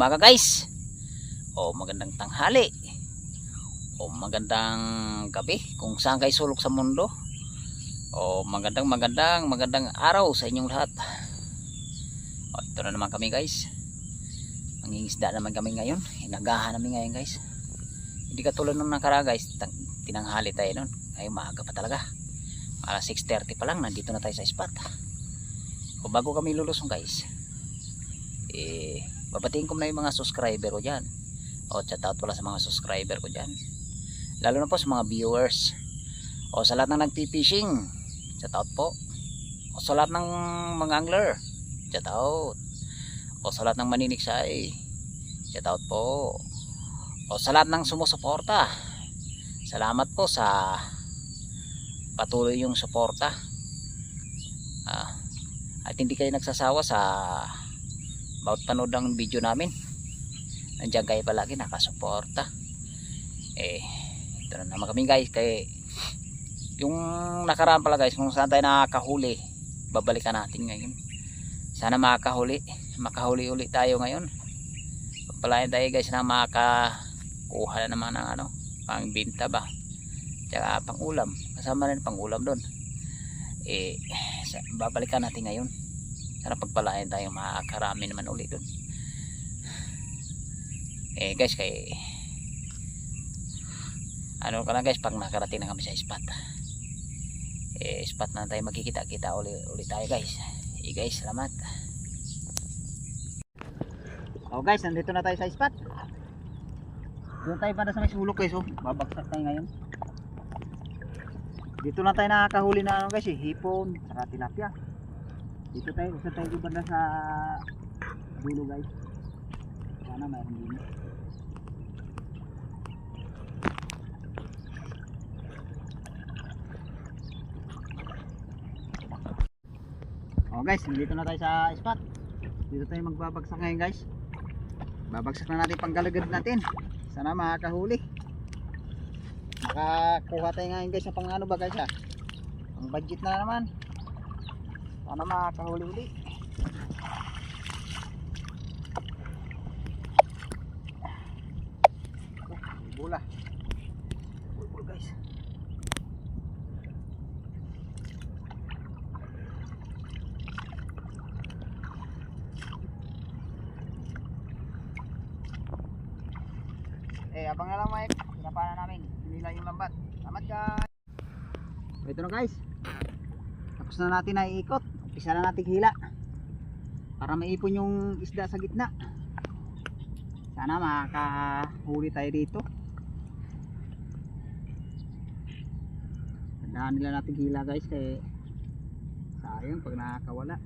umaga guys, o magandang tanghali, o magandang gabi kung saan kayo sulok sa mundo, o magandang araw sa inyong lahat. O, ito na naman kami guys, mangingisda naman kami ngayon, inagahan namin ngayon guys. Hindi katulad nung nakara guys, tinanghali tayo nun, ay maaga pa talaga, alas 6:30 pa lang nandito na tayo sa spot. O bago kami lulusong guys, babatiin ko na yung mga subscriber ko dyan, o shout out pala sa mga subscriber ko dyan, lalo na po sa mga viewers, o sa lahat ng nagpipishing, shout out po, o sa lahat ng mga angler, shout out, o sa lahat ng maniniksay, shout out po, o sa lahat ng sumusuporta, salamat po sa patuloy yung suporta, at hindi kayo nagsasawa sa bawat panood ng video namin. Nandiyan kayo palagi nakasuporta. Ito na naman kami guys, kay yung nakaraan pala guys, kung saan tayo nakakahuli, babalikan natin ngayon. Sana makahuli ulit tayo ngayon. Pagpalain tayo guys na makakuha na naman ng pang binta ba, tsaka pang ulam, kasama rin pang ulam doon. Babalikan natin ngayon. Sana pagpalain tayo makakarami naman ulit doon. Guys, kay ano ka lang guys, pag nakarating na kami sa spot, spot na tayo magkikita-kita ulit tayo guys. Guys, salamat. Guys, nandito na tayo sa spot. Doon tayo banda sa may sulok guys, babagsak tayo ngayon. Dito lang tayo nakakahuli na guys, hipon, saka tilapia. Dito tayo, usa tayo banda sa dulo guys. Sana mayroon din. Guys, dito na tayo sa spot. Dito tayo magbabagsak ngayon guys. Babagsak na natin panggalagad natin. Sana makakahuli. Makakuha tayo ngayon guys ng pang ba guys ang budget na naman. Sana makakahuli uli. Bola guys. Abang na lang Mike, pinapanan namin, pinila yung lambat. Salamat guys. Ito na guys, tapos na natin na iikot. Umpisa na natin hila para maipon yung isda sa gitna. Sana makakahuli tayo dito. Tandaan nila natin hila guys, kaya sayang pag nakakawala.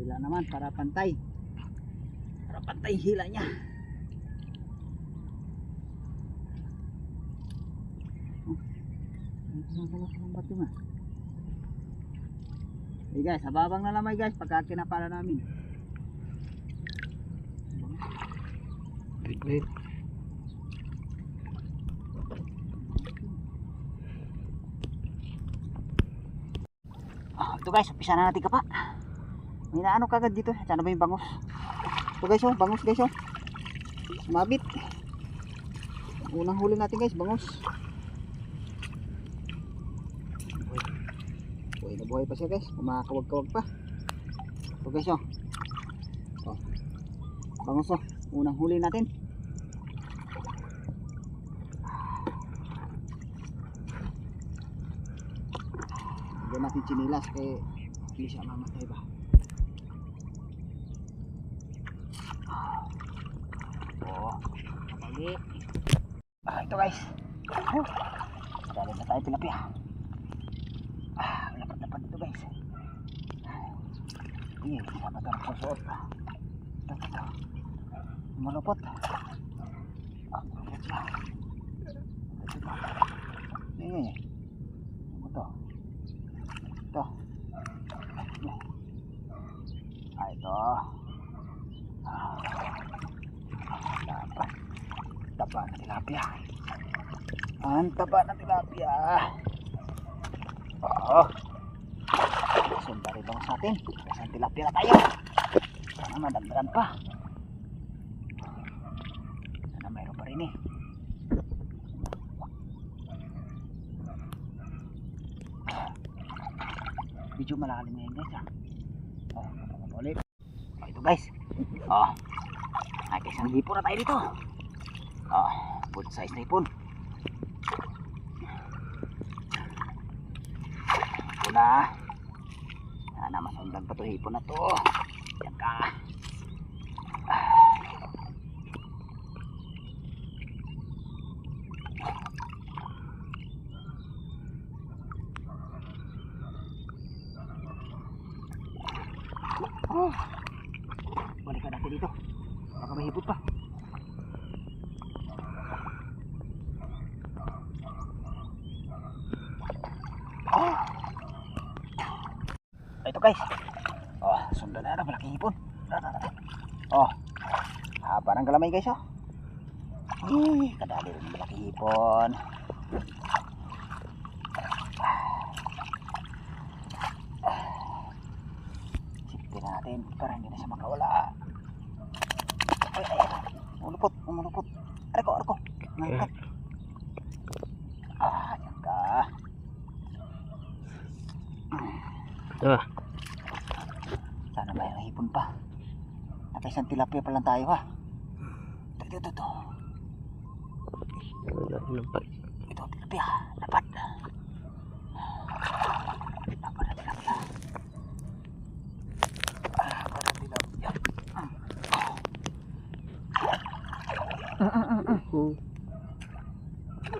Bila naman para pantay hila niya. Guys, hababang na lamay guys pagka kinapala namin. Wait. Ito guys, umpisa na natin kapa. May naano kagad dito, sana ba yung bangus? Ito guys, bangus guys, sumabit. Unang huli natin guys, bangus. Buhay na buhay pa siya guys, kumakawag-kawag pa. Ito guys, bangus, unang huli natin. Hindi natin chinilas kaya hindi siya mamatay ba. Ito guys, dali na tayo tilapia. Lapad ito guys. Sama tayo susuot. Ito malupot. Malupot siya. Ito taba na tilapia. Ang taba ng tilapia. Sundan rin sa atin. Isang tilapia na tayo. Sana madagdagan pa. Sana mayroon pa rin eh. Medyo malalim na yun guys ha. Oh, ulit. Oh, ito guys. Oh, ay isang hipon na tayo dito. Oh, full size na hipon. Ito na. Sana masundan pa ito hipon na to. Yan ka. Oh, balikan natin dito. Baka mahipot pa. Oh. Ito guys. Oh, sundan na malaking hipon. Oh. Haba ng galamay guys oh. Kadali rin malaking hipon. Sipin natin para hindi na siya makawala. Ay, umulupot. Arko. Ngangkat. Yan ka. Sana may hipon pa. At isang tilapia pa lang tayo ha. Ito. Ito tilapia. Dapat.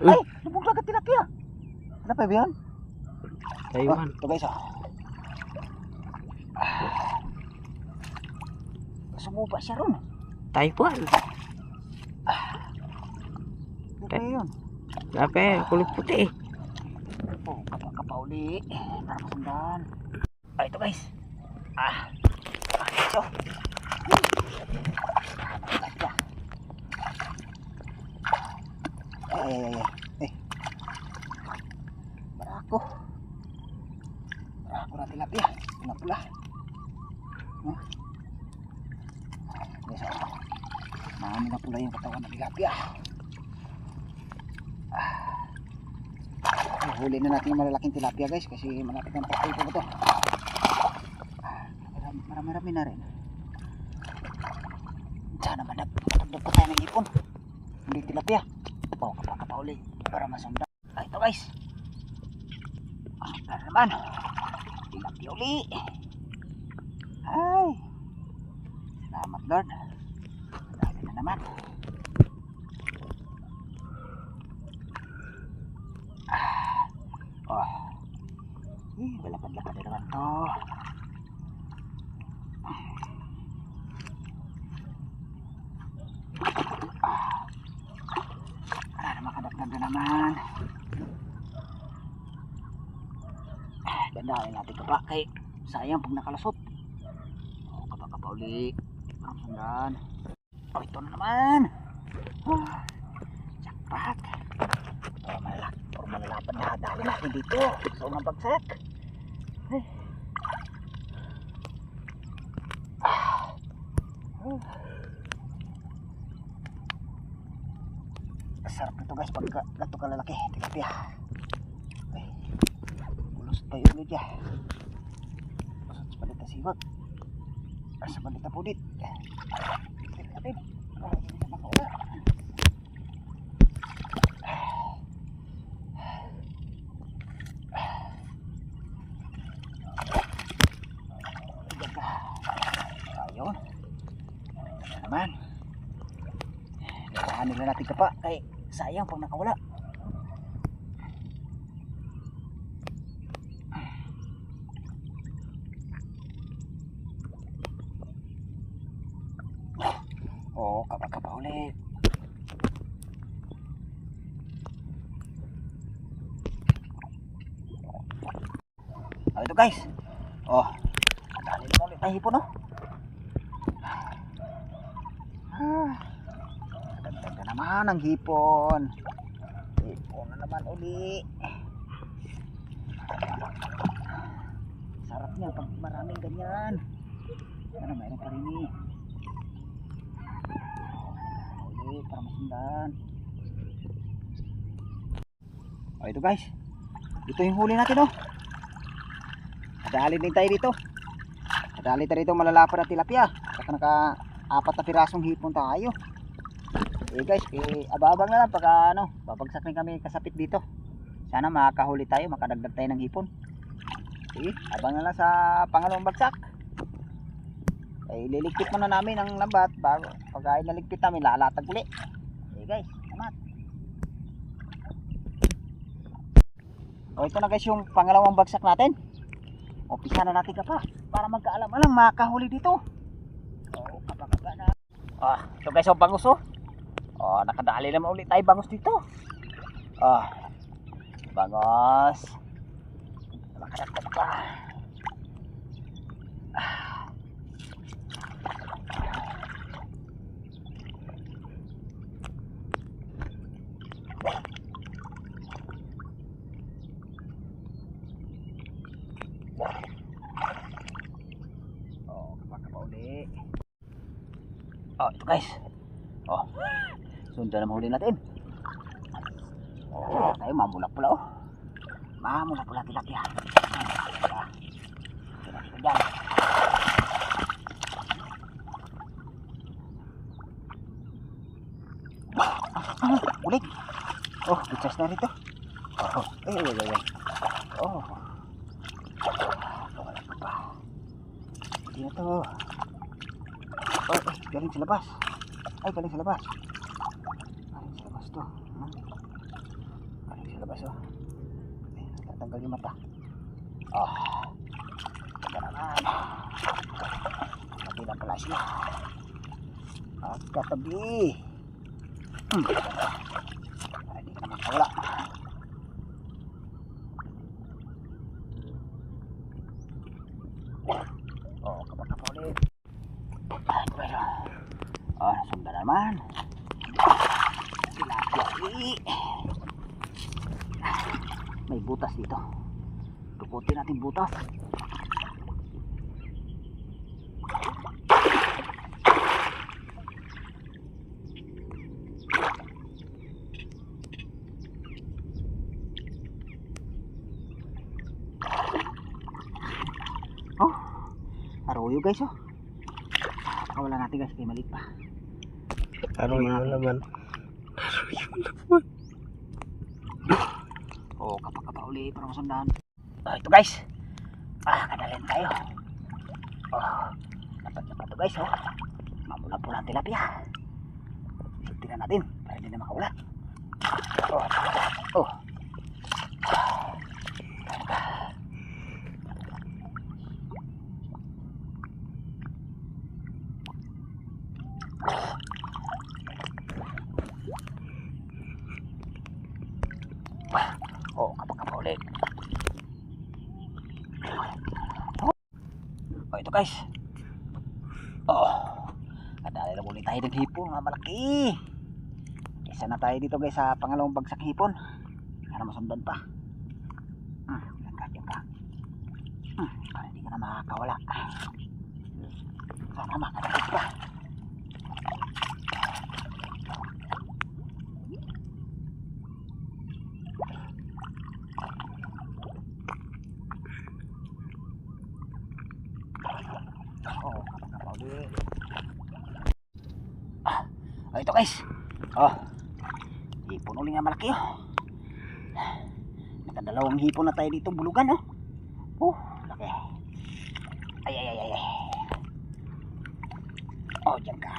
Ay, lubog lagat tilapia. Ano pa yun? Taiwan. Ito guys oh. Sumuba siya ron. Taiwan. Ano pa yun? Dapat kulot puti. Oh, kapauli. Para masundan. Ito guys. Ito. Barako na tilapia. Pula. Guys, marami na pula yung katawan ng tilapia. Huli na natin yung malalaking tilapia guys kasi malapit ng patay po ito. Marami na rin. Sana matagdag pa tayo ng ipon. Hindi tilapia. Kapauli para masundan. Ito guys. Masundan naman. Tilapia uli. Ay. Salamat Lord. Dali na naman. Balapad-lapad na naman to. Makadagdag na naman. Dandahin natin kapa kay sayang pag nakalusot. Kapa uli. Parang sundan. Ito na naman. Jackpot. Malalapad na dali natin dito sa unang bagsak. Sarap nito guys pag gato kalalaki tilapia. Ulusot pa yung ulo dyan. Ulusot sa balita siwag. Sa balita pudit. Natin. Hindi na makawala. Ayun. Ito naman. Kailangan nila natin kapa kay sayang pag nakawala. Oh, kapa ulit. Oh, ito guys. Oh, dali mo ulit ang hipon, no? Dagdag na naman ang hipon. Hipon na naman uli. sarap niya pag maraming ganyan. Ano, mayroon pa rin eh. Uli, para masundan. O ito guys, ito yung huli natin oh. Nadali din tayo dito. Nadali tayo dito malalapad na tilapia. Saka naka-4 na pirasong hipon tayo. Eh guys, ababang na lang pagka ano, babagsak rin kami kasapit dito. Sana makakahuli tayo, makadagdag tayo ng hipon. Sige, abang na lang sa pangalawang bagsak. Liligpit muna namin ang lambat bago pagka naligpit namin lalatag uli. Sige guys, salamat. O ito na guys yung pangalawang bagsak natin. Umpisa na natin ka pa para magkaalam-alam makakahuli dito. O kapag na. Ito guys yung bangus oh. Nakadali naman ulit tayo bangus dito. Bangus. Makadagdag pa. Kapag pa uli. Ito guys. Sundan na mahuli natin. Tayo mamulak pula oh. Mamulak pula tilapia. Dyan. Ulit. Bitas na rito. Ay. Hindi na to. Galing sa labas. Galing sa labas to. Galing sa labas oh. Tatanggal yung mata. Taganaman. Matilang pala sila. At katabi. Hindi ka naman kawala. Kapag ulit. Nasundan naman. May butas dito. Tukutin natin butas. Arroyo guys oh. Wala natin guys, kaya maliit pa. Arroyo naman. Kapag uli para masundan. Ito guys. Kadalhin tayo. Dapat ito guys oh. Mamula-pula ang tilapia. Tingnan natin para hindi na makawala. Kapag ulit. Ito guys. Kadali lang ulit tayo ng hipon, malaki. Isa na tayo dito guys sa pangalawang bagsak hipon. Sana masundan pa. Yan ka. Para hindi ka na makakawala. Sana makakawala pa. Ito guys. Hipon ulit nga malaki oh. Nakadalawang hipon na tayo dito bulugan oh. Laki. Ay. Diyan ka.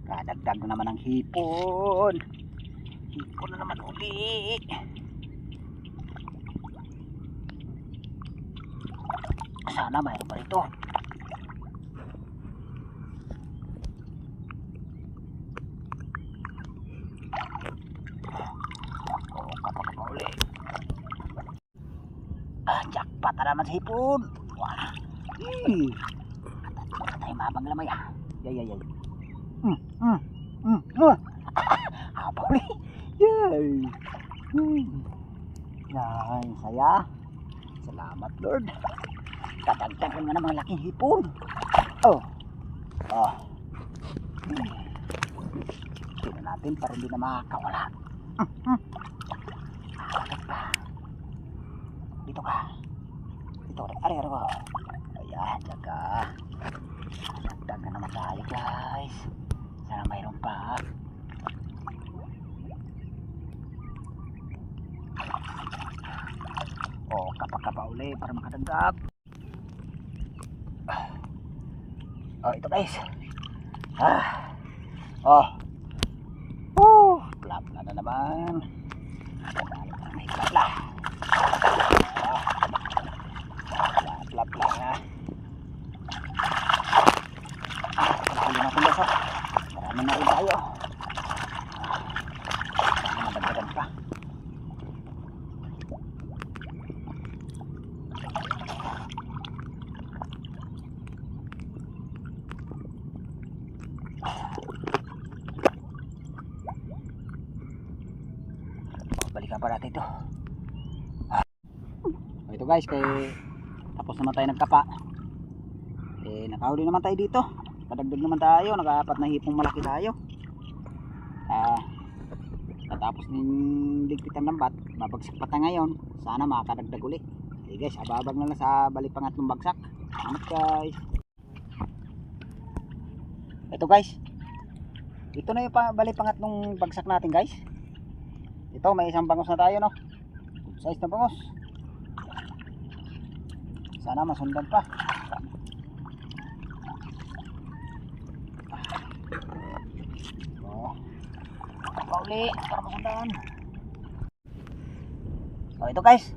Kadagdag na naman ang hipon. Hipon na naman ulit. Sana mayroon pa rito. Jackpot na naman sa hipon. Wah. Tayo mabang lamay Yay. Haba ulit. Yay. Yan, saya. Salamat Lord. Kadagdagan nga ng mga laking hipon. Oh. Oh. Tignan natin para hindi na makakawala. Agad pa. Dito ka. Dito ka. Ari. Ayan, daga. Dagdagan naman tayo guys. Sana mayroon pa. Oh, kapag uli para makadagdag. Oh, ito guys. Oh. Plapla na naman. May plapla. Plapla na. Huli natin guys. Marami na rin tayo. Sana madagdagan pa. Balikan pa natin ito. Ito guys, tapos naman tayo nagkapa. Nakahuli naman tayo dito. Kadagdag naman tayo, nakaapat na hipong malaki tayo. Natapos ng ligpitan ng bat, babagsak pa tayo ngayon. Sana makakadagdag ulit. Guys, ababag na lang sa balik pangatlong bagsak. Salamat guys. Ito guys, ito na yung balik pangatlong bagsak natin guys. Ito, may isang bangos na tayo, no? Good size na bangos. Sana masundan pa. Oh. Pauli para masundan. Oh, ito guys.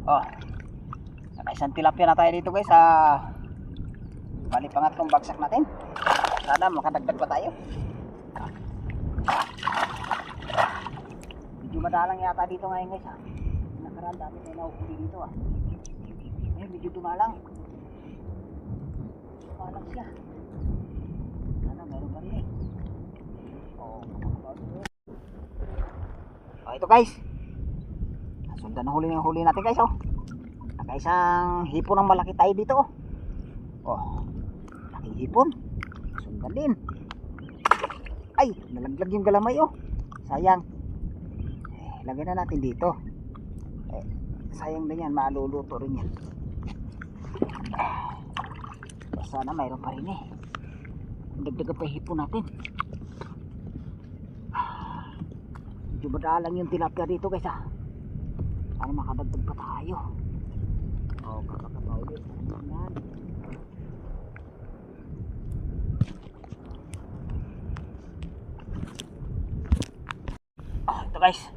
Oh. Nakaisang tilapia na tayo dito guys sa bali pangatlong bagsak natin. Sana makadagdag pa tayo. Medyo madalang yata dito ngayon guys ha. Nakaraan dami tayo nahuhuli dito ah. Medyo dumalang. Dumalang siya. Sana meron pa rin eh. Oh, ito guys. Sundan na huli natin guys oh. Nakaisang hipon ng malaki tayo dito oh. Oh. Laking hipon. Sundan din. Ay, nalaglag yung galamay oh. Sayang. Lagyan na natin dito. Sayang din yan, maluluto rin yan. Sana mayroon pa rin eh. Dagdagan pa yung hipon natin. Medyo madalang yung tilapia dito guys ah. Sana makadagdag pa tayo. Oh, kakakapa ulit. Yan. Oh, ito guys.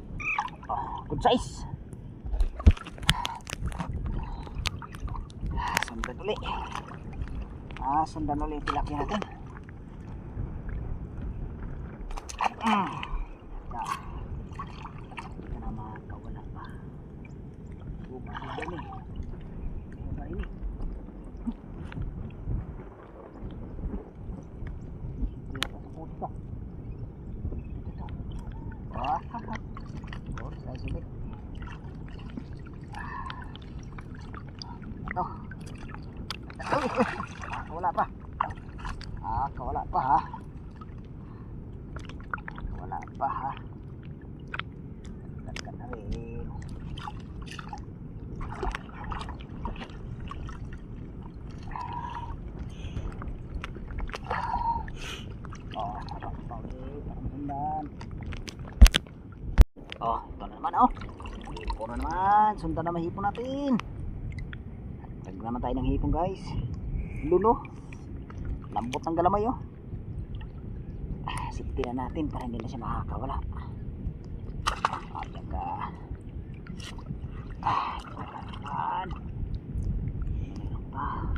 Oh, good size. Sundan ulit. Sundan ulit yung tilapia natin. Ito na makawala pa. Buka na rin eh. Ito pa rin eh. Ito pa sa puto. Ito. Oh, size ulit. Ito. Wala pa. Wala pa ha. Wala pa ha. Dagdag na rin. Oh, parang sundan. Oh, ito na naman oh. Hipon na naman. Sundan na mahipon natin. Dagdag naman tayo ng hipon guys. Lulo. Lambot ng galamay oh. Sipti na natin para hindi na siya makakawala. Ayan ka. Ayan. Meron pa.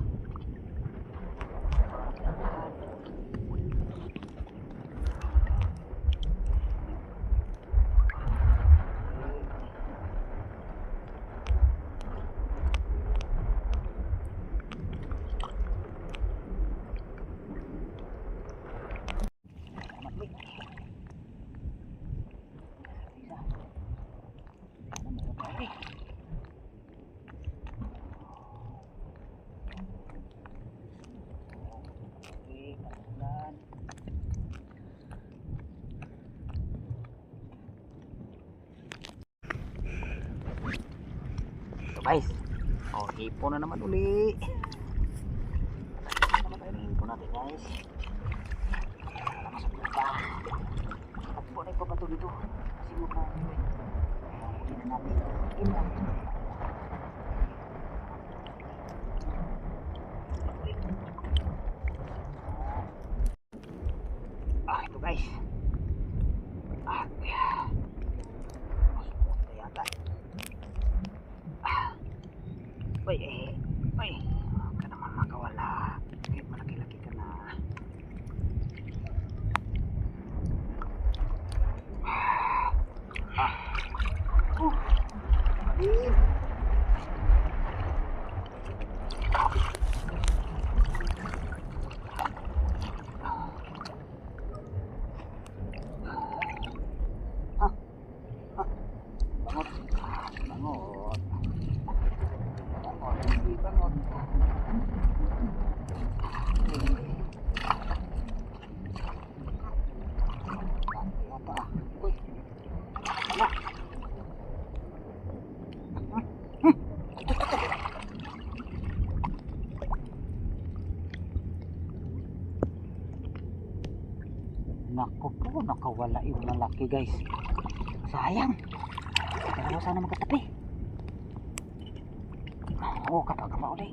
guys. Oh, hipon na naman uli. Ano tayo ng hipon natin guys? Masok pa. At po na ipapato dito. Kasi mo pa. Hindi na natin. Ito guys. Masuk na yata. Uy, huwag ka naman makawala. Kahit malaki-laki ka na. Bangot. Hindi bangot. Yata. Uy. Wala. Nako po, nakawala yung malaki guys. Sayang. Dalawa sana magkatabi. Oo, kapag uli.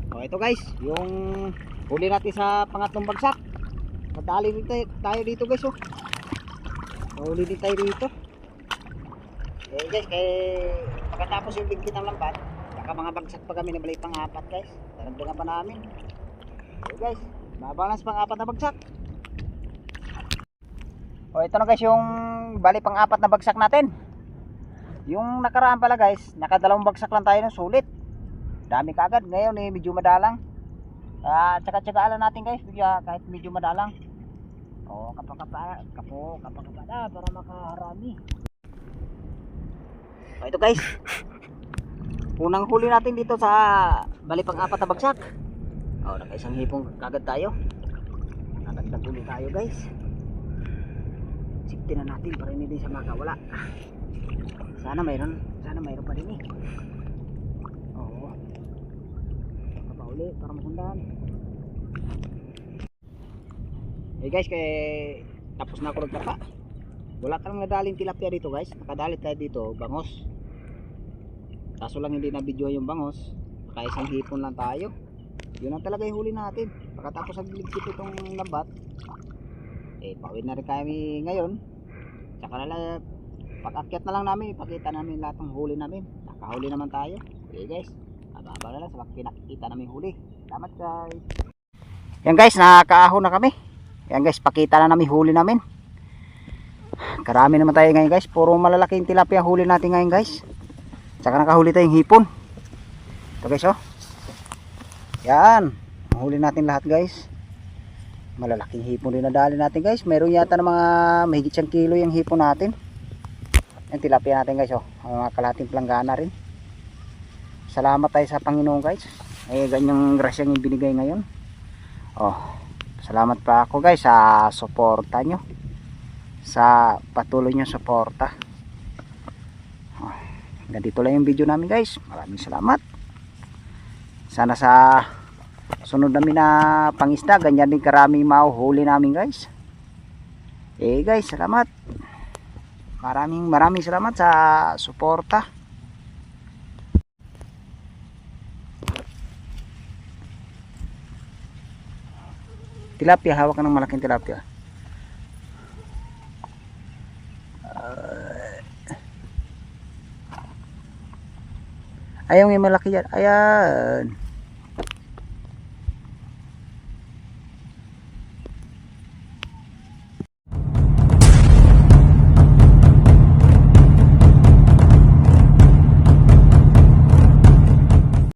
So ito guys, yung huli natin sa pangatlong bagsak. Nadali din tayo dito guys. Oh. Huli din tayo dito. Guys, pagkatapos yung bigkit ng lambat, saka mga bagsak pa kami na balay pang-apat guys. Daragdagan pa namin. Guys, mabalance pang-apat na bagsak. O ito na guys yung bali pang-apat na bagsak natin. Yung nakaraan pala guys, nakadalawang bagsak lang tayo ng sulit. Dami kaagad. Ngayon medyo madalang. Tsaka-tsaka natin guys, kahit medyo madalang. O kapag-kapag para makaharami. O ito guys, unang huli natin dito sa bali pang-apat na bagsak. O nakaisang hipong kagad tayo. Nakagdag huli tayo guys. Siptin na natin para hindi siya makawala. Sana mayroon pa rin eh. Oo. Kapauli para masundan. Guys, tapos na ako nagtapa. Wala kang nadaling tilapia dito guys. Nakadalit tayo dito, bangos. Kaso lang hindi na video yung bangos. Nakaisang hipon lang tayo. Yun ang talaga yung huli natin. Pagkatapos nagligpit itong lambat, pauwi na rin kami ngayon. Tsaka na pag-akyat na lang namin, ipakita namin lahat ng huli namin. Nakahuli naman tayo. Okay guys, ababa na lang sa pinakikita namin huli. Salamat guys. Yan guys, nakakaahon na kami. Yan guys, pakita na namin huli namin. Karami naman tayo ngayon guys. Puro malalaking tilapia huli natin ngayon guys. Tsaka nakahuli tayong hipon. Ito guys oh. Yan, huli natin lahat guys. Malalaking hipon din nadali natin guys. Meron yata ng mga mahigit 1 kilo yung hipon natin. Yung tilapia natin guys oh. Mga kalating planggana rin. Salamat tayo sa Panginoon guys. Ganyang grasya yung binigay ngayon. Oh, salamat pa ako guys sa suporta nyo. Sa patuloy nyo suporta. Oh, ganito lang yung video namin guys. Maraming salamat. Sana sa sunod namin na pangisda, ganyan din karami mahuhuli namin guys. Guys, salamat. Maraming salamat sa suporta. Tilapia, hawak ka ng malaking tilapia. Ayaw may malaki yan. Ayan.